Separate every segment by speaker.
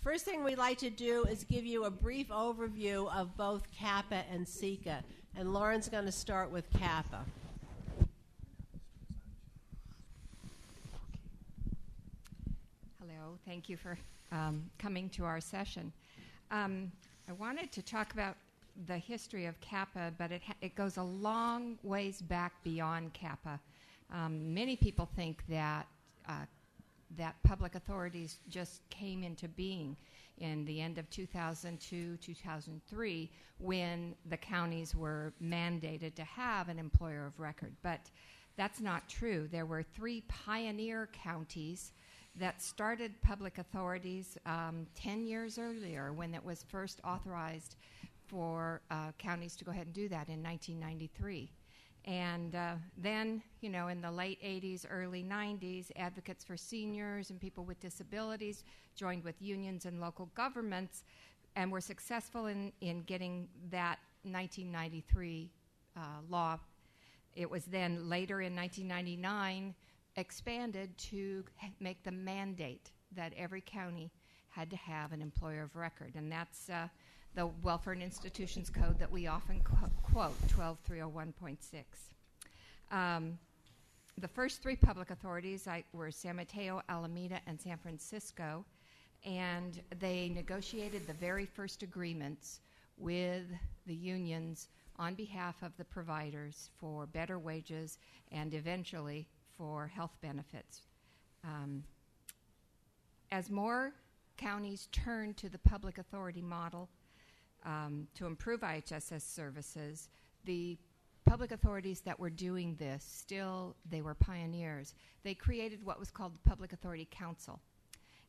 Speaker 1: First thing we'd like to do is give you a brief overview of both CAPA and CICA. And Lauren's going to start with CAPA.
Speaker 2: Hello, thank you for coming to our session. I wanted to talk about the history of CAPA, but it goes a long ways back beyond CAPA. Many people think that that public authorities just came into being in the end of 2002, 2003, when the counties were mandated to have an employer of record. But that's not true. There were 3 pioneer counties that started public authorities 10 years earlier, when it was first authorized for counties to go ahead and do that in 1993. And then, you know, in the late 80s, early 90s, advocates for seniors and people with disabilities joined with unions and local governments and were successful in getting that 1993 law. It was then later in 1999 expanded to make the mandate that every county had to have an employer of record. And that's the Welfare and Institutions Code that we often quote, 12301.6. The first 3 public authorities were San Mateo, Alameda, and San Francisco, and they negotiated the very first agreements with the unions on behalf of the providers for better wages and eventually for health benefits. As more counties turned to the public authority model to improve IHSS services, the public authorities that were doing this, still they were pioneers. They created what was called the Public Authority Council.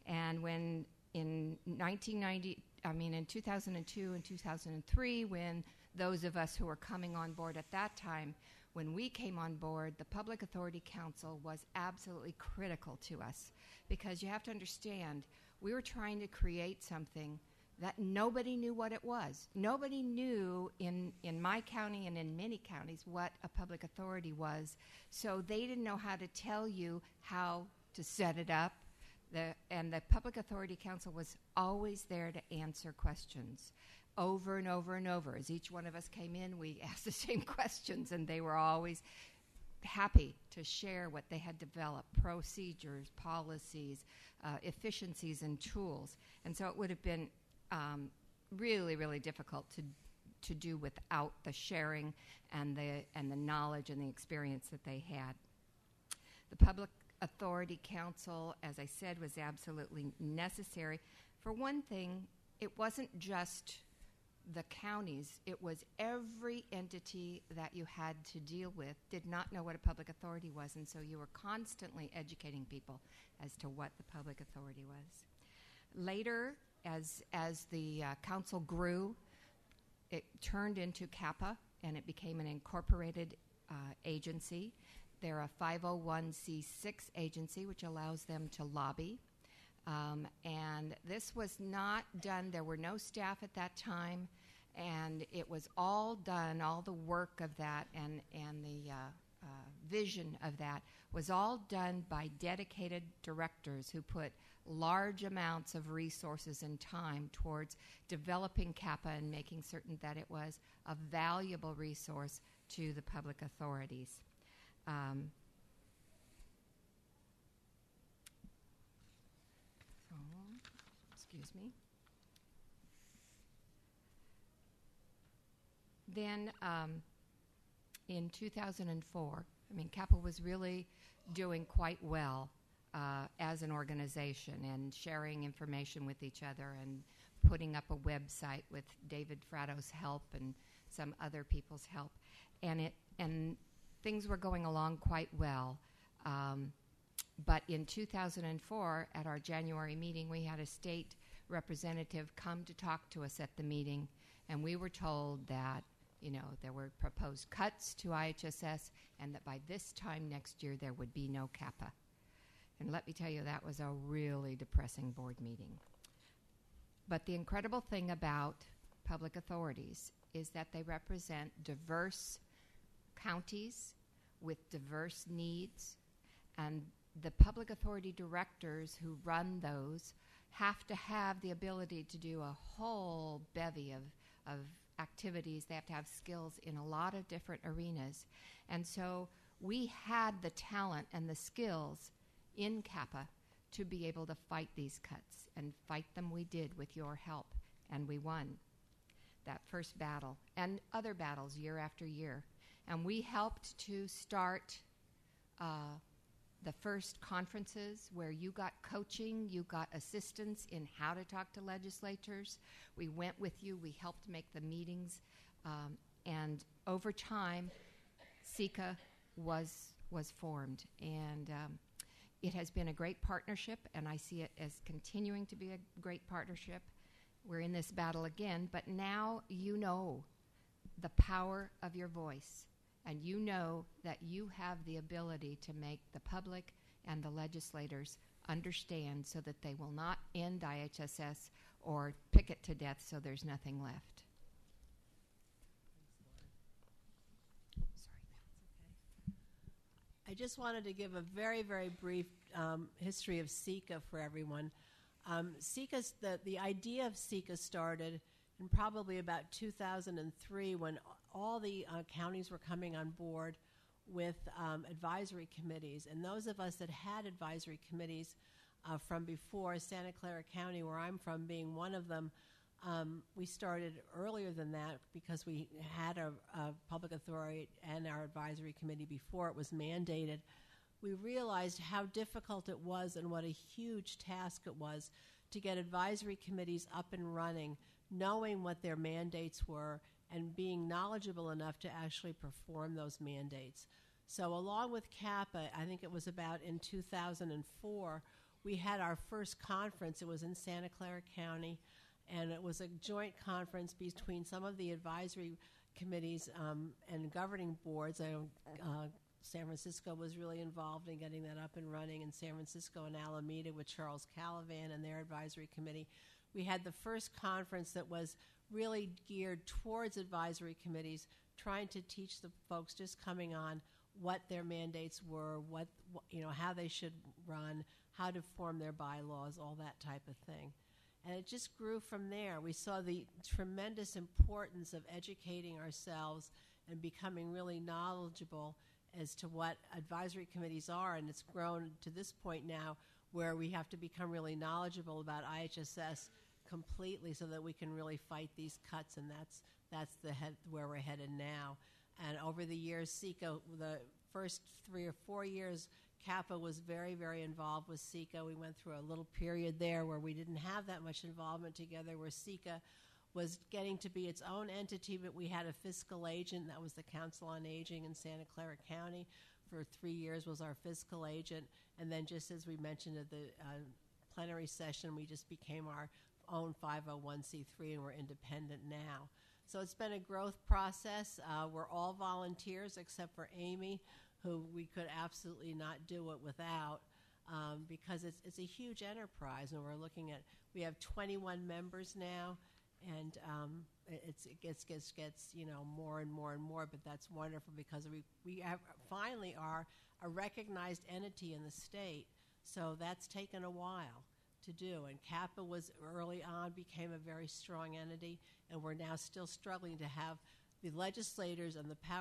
Speaker 2: And when in 2002 and 2003, when those of us who were coming on board at that time, when we came on board, the Public Authority Council was absolutely critical to us, because you have to understand, we were trying to create something that nobody knew what it was. Nobody knew in my county and in many counties what a public authority was, so they didn't know how to tell you how to set it up. And the Public Authority Council was always there to answer questions over and over and over. As each one of us came in, we asked the same questions, and they were always happy to share what they had developed, procedures, policies, efficiencies, and tools. And so it would have been really, really difficult to do without the sharing and the knowledge and the experience that they had. The Public Authority Council, as I said, was absolutely necessary. For one thing, it wasn't just the counties, it was every entity that you had to deal with did not know what a public authority was, and so you were constantly educating people as to what the public authority was. Later, as the council grew, it turned into CAPA, and it became an incorporated agency. They're a 501c6 agency, which allows them to lobby. And this was not done, there were no staff at that time, and it was all done, all the work of that and the vision of that was all done by dedicated directors who put large amounts of resources and time towards developing CAPA and making certain that it was a valuable resource to the public authorities. Excuse me. Then in 2004, CAPA was really doing quite well as an organization and sharing information with each other and putting up a website with David Fratto's help and some other people's help. And things were going along quite well. But in 2004, at our January meeting, we had a state representative come to talk to us at the meeting, and we were told that, there were proposed cuts to IHSS, and that by this time next year there would be no CAPA. And let me tell you, that was a really depressing board meeting. But the incredible thing about public authorities is that they represent diverse counties with diverse needs, and the public authority directors who run those have to have the ability to do a whole bevy of activities. They have to have skills in a lot of different arenas. And so we had the talent and the skills in CIPA to be able to fight these cuts, and fight them we did with your help, and we won that first battle and other battles year after year. And we helped to start the first conferences where you got coaching, you got assistance in how to talk to legislators. We went with you, we helped make the meetings, and over time, CICA was formed. And it has been a great partnership, and I see it as continuing to be a great partnership. We're in this battle again, but now you know the power of your voice, and you know that you have the ability to make the public and the legislators understand so that they will not end IHSS or pick it to death so there's nothing left.
Speaker 1: I just wanted to give a very, very brief history of CICA for everyone. The idea of CICA started in probably about 2003 when all the counties were coming on board with advisory committees. And those of us that had advisory committees from before, Santa Clara County, where I'm from, being one of them, we started earlier than that because we had a public authority and our advisory committee before it was mandated. We realized how difficult it was and what a huge task it was to get advisory committees up and running, knowing what their mandates were and being knowledgeable enough to actually perform those mandates. So along with CIPA, I think it was about in 2004, we had our first conference. It was in Santa Clara County, and it was a joint conference between some of the advisory committees and governing boards. San Francisco was really involved in getting that up and running, in San Francisco and Alameda with Charles Calavan and their advisory committee. We had the first conference that was really geared towards advisory committees, trying to teach the folks just coming on what their mandates were, how they should run, how to form their bylaws, all that type of thing. And it just grew from there. We saw the tremendous importance of educating ourselves and becoming really knowledgeable as to what advisory committees are, and it's grown to this point now where we have to become really knowledgeable about IHSS completely so that we can really fight these cuts, and that's where we're headed now. And over the years, CICA, the first 3 or 4 years, CIPA was very, very involved with CICA. We went through a little period there where we didn't have that much involvement together, where CICA was getting to be its own entity, but we had a fiscal agent. That was the Council on Aging in Santa Clara County. For 3 years was our fiscal agent. And then just as we mentioned at the plenary session, we just became our own 501c3, and we're independent now. So it's been a growth process. We're all volunteers except for Amy, who we could absolutely not do it without, because it's a huge enterprise. And we have 21 members now, and it gets more and more and more. But that's wonderful because we finally are a recognized entity in the state. So that's taken a while to do. And CIPA was early on, became a very strong entity, and we're now still struggling to have the legislators and the power